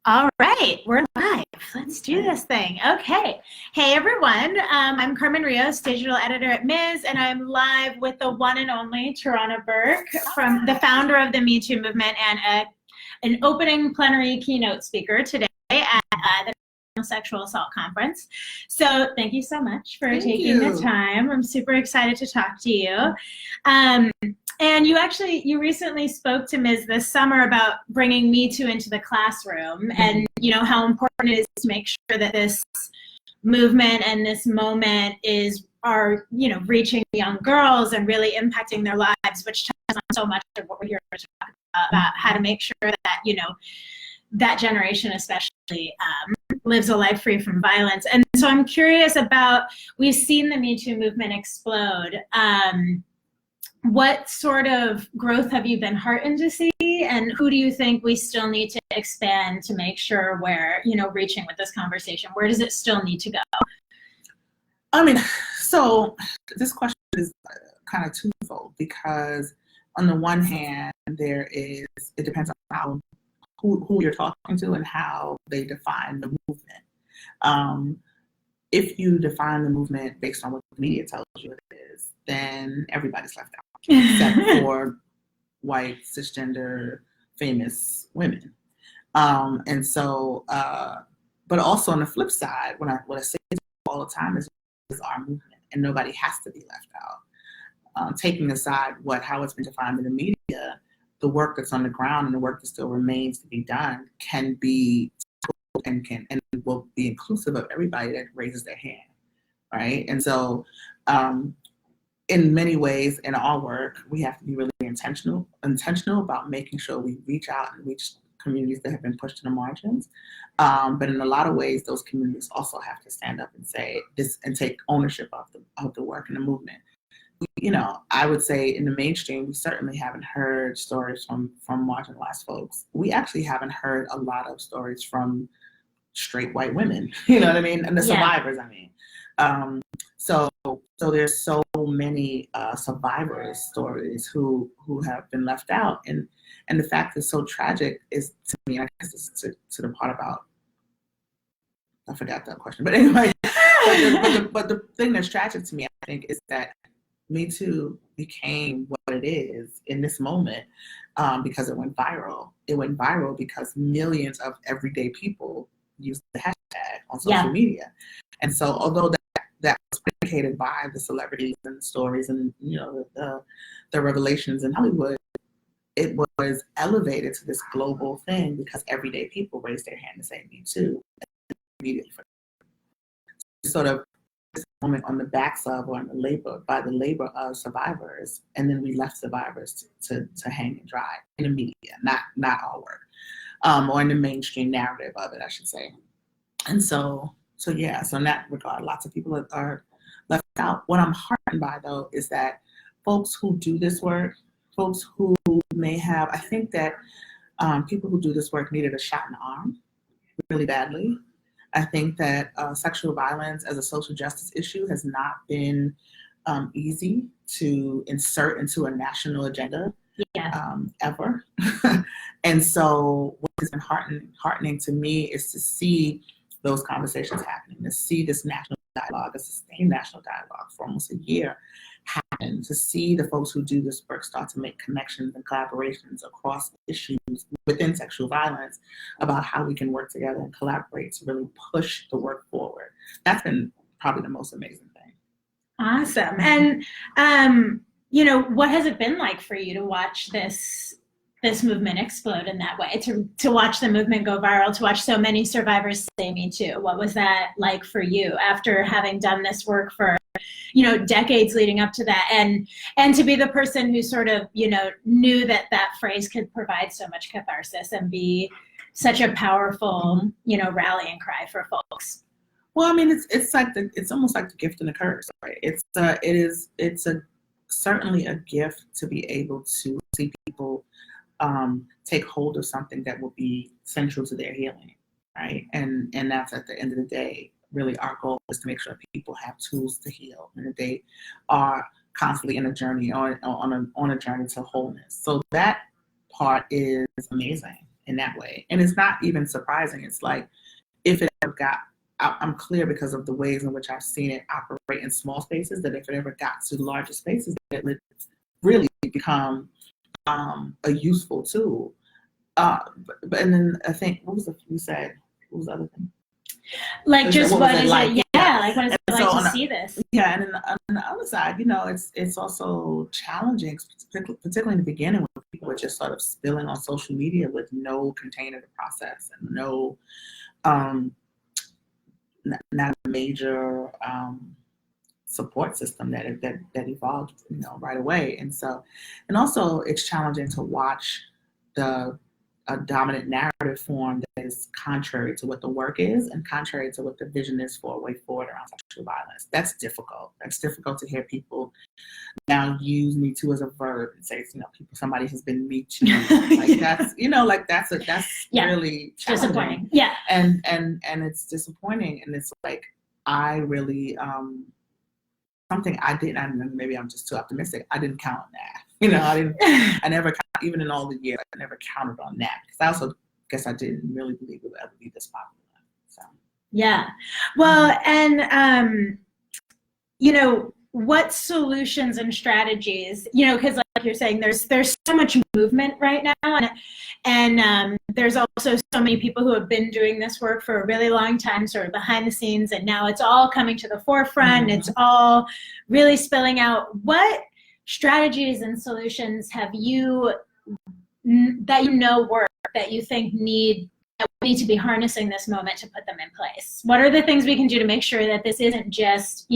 All right, we're live. Let's do this thing. Okay. Hey, everyone. I'm Carmen Rios, digital editor at Ms., and I'm live with the one and only Tarana Burke, from the founder of the Me Too movement and an opening plenary keynote speaker today at the Sexual Assault Conference. So thank you so much for taking the time. I'm super excited to talk to you. And you recently spoke to Ms. this summer about bringing Me Too into the classroom, and how important it is to make sure that this movement and this moment are reaching young girls and really impacting their lives, which touches on so much of what we're here to talk about how to make sure that that generation especially lives a life free from violence. And so I'm curious about, we've seen the Me Too movement explode. What sort of growth have you been heartened to see, and who do you think we still need to expand to make sure we're, reaching with this conversation? Where does it still need to go? I mean, so this question is kind of twofold, because on the one hand, it depends on who you're talking to and how they define the movement. If you define the movement based on what the media tells you it is, then everybody's left out, except for white, cisgender, famous women. And so, but also on the flip side, what I say all the time is our movement, and nobody has to be left out. Taking aside how it's been defined in the media, the work that's on the ground and the work that still remains to be done can be and will be inclusive of everybody that raises their hand, right? And so, in many ways, in our work, we have to be really intentional about making sure we reach out and reach communities that have been pushed to the margins. But in a lot of ways, those communities also have to stand up and say this and take ownership of the work and the movement. I would say in the mainstream, we certainly haven't heard stories from marginalized folks. We actually haven't heard a lot of stories from straight white women, you know what I mean? And the survivors, I mean. So there's so many survivors' stories who have been left out. And the fact that's so tragic is, to me, I guess it's to the part about, I forgot that question. But anyway, but the thing that's tragic to me, I think, is that Me Too became what it is in this moment because it went viral. It went viral because millions of everyday people used the hashtag on social media. And so although that was predicated by the celebrities and the stories and the revelations in Hollywood, it was elevated to this global thing because everyday people raised their hand to say Me Too immediately. Sort of this moment on the backs of or on the labor of survivors, and then we left survivors to hang and dry in the media, not our work, or in the mainstream narrative of it, I should say. And so in that regard, lots of people are left out. What I'm heartened by, though, is that folks who do this work, folks who may have, I think that people who do this work needed a shot in the arm really badly. I think that sexual violence as a social justice issue has not been easy to insert into a national agenda ever. And so what has been heartening to me is to see those conversations happening, to see this national dialogue, a sustained national dialogue for almost a year happen, to see the folks who do this work start to make connections and collaborations across issues within sexual violence about how we can work together and collaborate to really push the work forward. That's been probably the most amazing thing. Awesome. And, what has it been like for you to watch this movement explode in that way, to watch the movement go viral, to watch so many survivors say Me Too? What was that like for you after having done this work for, decades leading up to that, and to be the person who sort of, knew that phrase could provide so much catharsis and be such a powerful, rallying cry for folks? Well, I mean, it's almost like the gift and the curse, right? It's certainly a gift to be able to see people take hold of something that will be central to their healing, right? And that's, at the end of the day, really our goal is to make sure people have tools to heal and that they are constantly in a journey on a journey to wholeness. So that part is amazing. in that way. And it's not even surprising. It's like, if it ever got, I'm clear because of the ways in which I've seen it operate in small spaces, that if it ever got to larger spaces, it would really become a useful tool. And then I think, what was the other thing? Like, just what is like? it? Yeah, like what is it And like so to see this? Yeah, and on the other side, it's also challenging, particularly in the beginning when people are just sort of spilling on social media with no container to process and no, not a major support system that evolved, right away. And so, and also it's challenging to watch a dominant narrative form that is contrary to what the work is and contrary to what the vision is for a way forward around sexual violence. That's difficult. That's difficult to hear people now use Me Too as a verb and say, somebody has been Me Too. Like that's, that's really challenging. Disappointing. Yeah. And it's disappointing. And it's like, I really, something I didn't, and maybe I'm just too optimistic, I didn't count on that. I never, even in all the years, I never counted on that because I also guess I didn't really believe it would ever be this popular. So. Yeah. Well, and, what solutions and strategies, because like you're saying, there's so much movement right now. And there's also so many people who have been doing this work for a really long time, sort of behind the scenes. And now it's all coming to the forefront. Mm-hmm. It's all really spilling out. What strategies and solutions have you, work, that you think we need to be harnessing this moment to put them in place? What are the things we can do to make sure that this isn't just,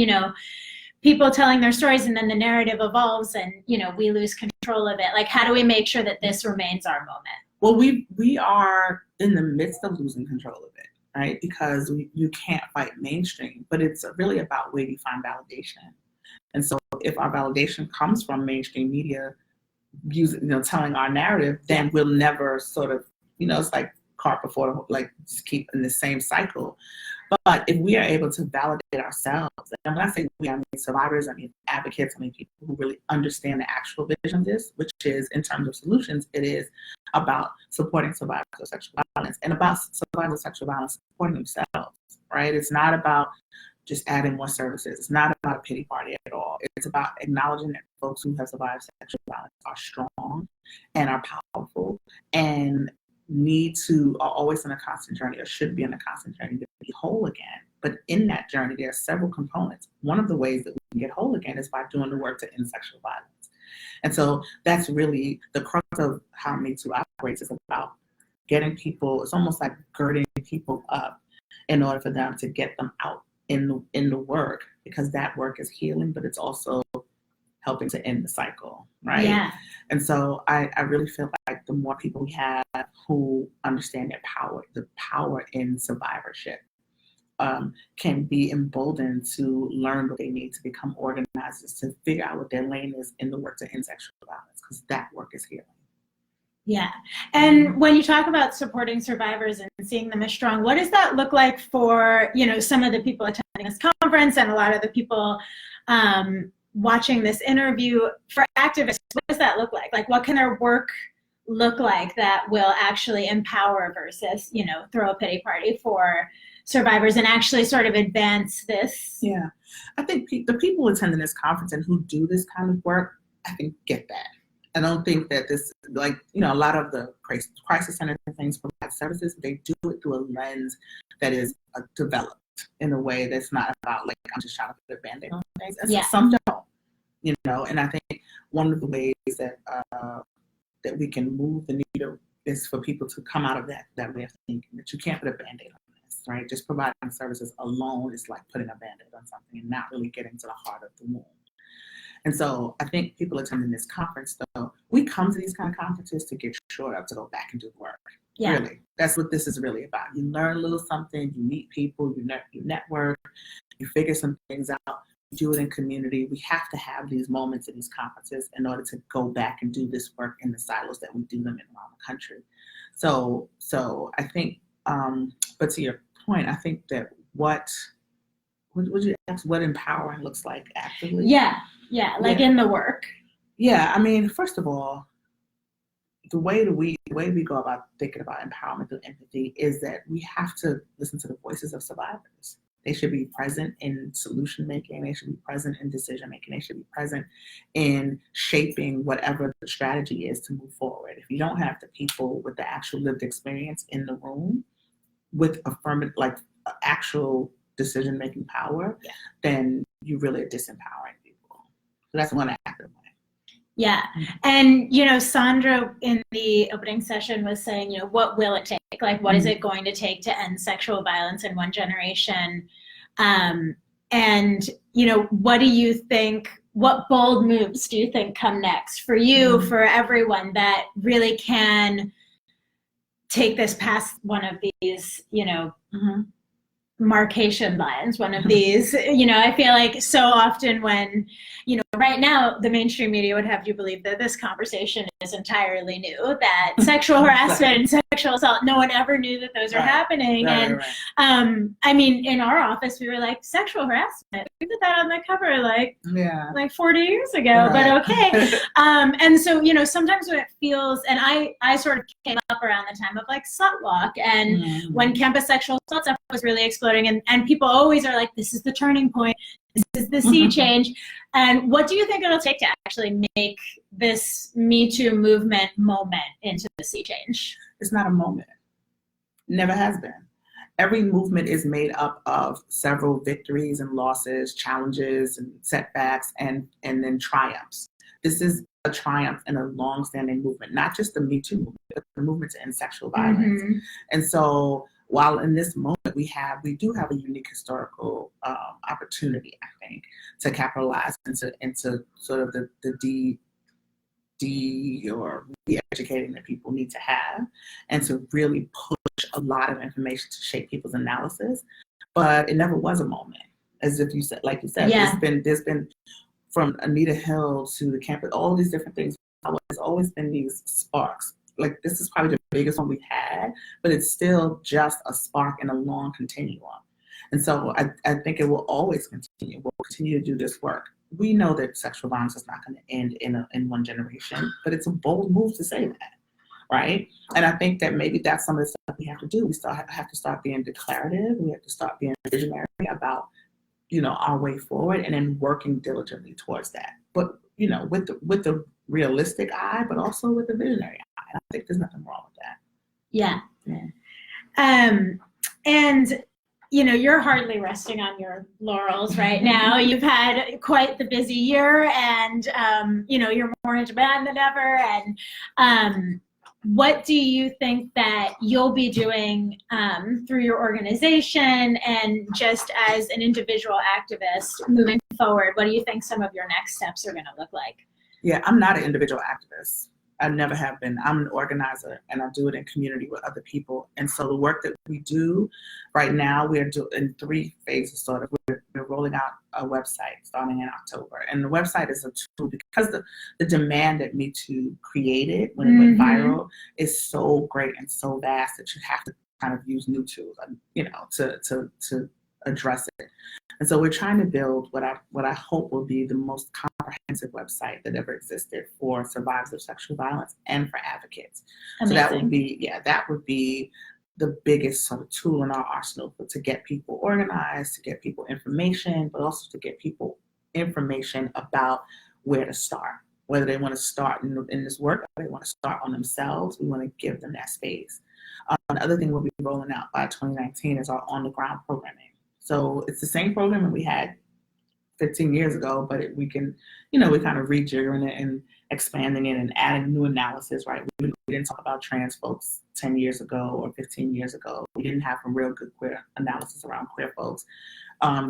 people telling their stories and then the narrative evolves and, we lose control of it? Like, how do we make sure that this remains our moment? Well, we are in the midst of losing control of it, right? Because you can't fight mainstream, but it's really about where you find validation. And so if our validation comes from mainstream media telling our narrative, then we'll never sort of, it's like cart before, like just keep in the same cycle. But if we are able to validate ourselves, and when I say we, I mean survivors, I mean advocates, I mean people who really understand the actual vision of this, which is, in terms of solutions, it is about supporting survivors of sexual violence and about survivors of sexual violence supporting themselves, right? It's not about just adding more services. It's not about a pity party at all. It's about acknowledging that folks who have survived sexual violence are strong and are powerful and are always in a constant journey, or should be in a constant journey, to be whole again. But in that journey, there are several components. One of the ways that we can get whole again is by doing the work to end sexual violence. And so that's really the crux of how Me Too operates, is about getting people, it's almost like girding people up in order for them to get them out in the work, because that work is healing, but it's also helping to end the cycle, right? Yeah. And so I really feel like the more people we have who understand their power, the power in survivorship, can be emboldened to learn what they need to become organizers, to figure out what their lane is in the work to end sexual violence, because that work is healing. Yeah. And when you talk about supporting survivors and seeing them as strong, what does that look like for, some of the people attending this conference and a lot of the people watching this interview? For activists, what does that look like? Like, what can their work look like that will actually empower versus, throw a pity party for survivors and actually sort of advance this? Yeah. I think the people attending this conference and who do this kind of work, I think, get that. I don't think that this, a lot of the crisis centers and things provide services, they do it through a lens that is developed in a way that's not about, like, I'm just trying to put a Band-Aid on things. And some don't, and I think one of the ways that that we can move the needle is for people to come out of that way of thinking, that you can't put a Band-Aid on this, right? Just providing services alone is like putting a Band-Aid on something and not really getting to the heart of the wound. And so I think people attending this conference, though, we come to these kind of conferences to get shored up, to go back and do the work. Yeah. Really, that's what this is really about. You learn a little something, you meet people, you network, you figure some things out, you do it in community. We have to have these moments at these conferences in order to go back and do this work in the silos that we do them in around the country. So I think, but to your point, I think that what would you ask, what empowering looks like actively? Yeah, like in the work. Yeah, I mean, first of all, the way we go about thinking about empowerment through empathy is that we have to listen to the voices of survivors. They should be present in solution making. They should be present in decision making. They should be present in shaping whatever the strategy is to move forward. If you don't have the people with the actual lived experience in the room with affirmative, like actual decision making power, then you really are disempowering people. So that's one active way. Yeah. And, you know, Sandra in the opening session was saying, you know, what will it take? Like, what is it going to take to end sexual violence in one generation? And, you know, what do you think, what bold moves do you think come next for you, for everyone that really can take this past one of these, you know, marcation lines, one of these, you know, I feel like so often when, you know, right now the mainstream media would have you believe that this conversation is entirely new, that sexual harassment and sexual assault, no one ever knew that those are happening. I mean, in our office, we were like, sexual harassment, we put that on the cover like 40 years ago, but okay. And so, you know, sometimes when it feels, and I sort of came up around the time of like slut walk and when campus sexual assault stuff was really exploding, and people always are like, this is the turning point, this is the sea change. And what do you think it'll take to actually make this Me Too movement moment into the sea change? It's not a moment. Never has been. Every movement is made up of several victories and losses, challenges and setbacks, and then triumphs. This is a triumph in a long-standing movement, not just the Me Too movement, but the movement to end sexual violence. And so while in this moment we do have a unique historical opportunity, I think, to capitalize into sort of the re-educating that people need to have, and to really push a lot of information to shape people's analysis. But it never was a moment, as if you said, like you said, there's been from Anita Hill to the campus, all these different things. There's always been these sparks. Like, this is probably the biggest one we've had, but it's still just a spark in a long continuum. And so I think it will always continue. We'll continue to do this work. We know that sexual violence is not going to end in one generation, but it's a bold move to say that, right? And I think that maybe that's some of the stuff we have to do. We have to start being declarative. We have to start being visionary about, you know, our way forward, and then working diligently towards that. But, you know, with the realistic eye, but also with the visionary eye. And I think there's nothing wrong with that. Yeah. And, you know, you're hardly resting on your laurels right now. You've had quite the busy year, and, you know, you're more in demand than ever. And what do you think that you'll be doing through your organization and just as an individual activist moving forward? What do you think some of your next steps are going to look like? Yeah, I'm not an individual activist. I never have been. I'm an organizer, and I do it in community with other people. And so the work that we do right now, we're in 3 phases, sort of. We're rolling out a website starting in October. And the website is a tool because the demand that Me Too created when it went viral is so great and so vast that you have to kind of use new tools, you know, to address it. And so we're trying to build what I hope will be the most comprehensive website that ever existed for survivors of sexual violence and for advocates. Amazing. So that would be the biggest sort of tool in our arsenal to get people organized, to get people information, but also to get people information about where to start, whether they want to start in this work or they want to start on themselves. We want to give them that space. The other thing we'll be rolling out by 2019 is our on-the-ground programming. So it's the same programming we had 15 years ago, but we can, you know, we kind of rejiggering it and expanding it and adding new analysis, right? We didn't talk about trans folks 10 years ago or 15 years ago. We didn't have a real good queer analysis around queer folks.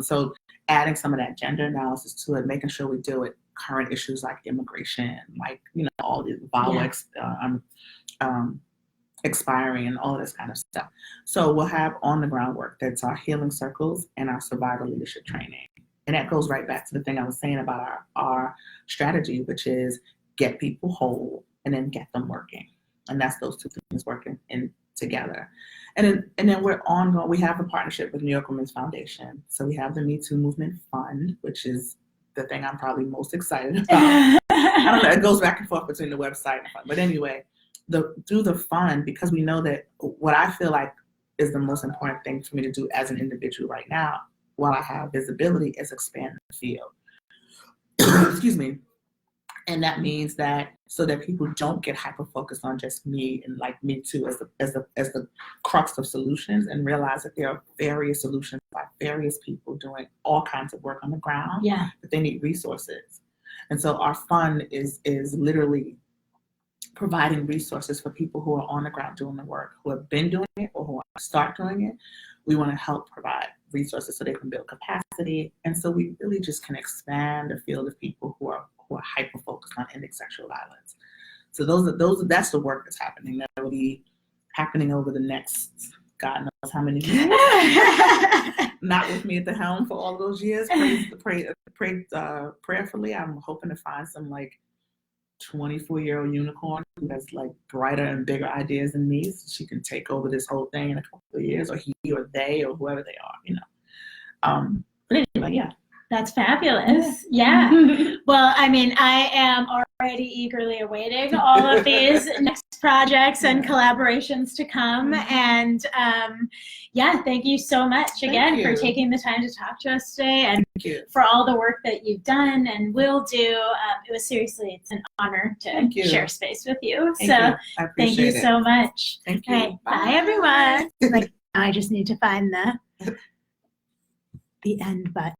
So adding some of that gender analysis to it, making sure we deal with current issues like immigration, like, you know, all the VAWA expiring and all of this kind of stuff. So we'll have on the ground work. That's our healing circles and our survivor leadership training. And that goes right back to the thing I was saying about our strategy, which is get people whole and then get them working. And that's those 2 things working in together. And then we're ongoing. We have a partnership with New York Women's Foundation. So we have the Me Too Movement Fund, which is the thing I'm probably most excited about. I don't know, it goes back and forth between the website and the fund. But anyway, through the fun, because we know that what I feel like is the most important thing for me to do as an individual right now, while I have visibility, is expand the field. Excuse me. And that means that so that people don't get hyper focused on just me and like me too as the crux of solutions, and realize that there are various solutions by various people doing all kinds of work on the ground. Yeah. But they need resources. And so our fund is literally providing resources for people who are on the ground doing the work, who have been doing it or who want to start doing it. We want to help provide resources so they can build capacity. And so we really just can expand the field of people who are hyper focused on ending sexual violence. So that's the work that's happening. That will be happening over the next God knows how many years. Not with me at the helm for all those years. Prayerfully, I'm hoping to find some like 24-year-old unicorn who has like brighter and bigger ideas than me, so she can take over this whole thing in a couple of years, or he or they or whoever they are, But anyway, yeah. That's fabulous. Yeah. Well, I mean, I am already eagerly awaiting all of these next projects and collaborations to come. And yeah, thank you so much again for taking the time to talk to us today, and for all the work that you've done and will do. It's an honor to share space with you. Thank you so much. Thank you. Right. Bye, everyone. Like, I just need to find the end button.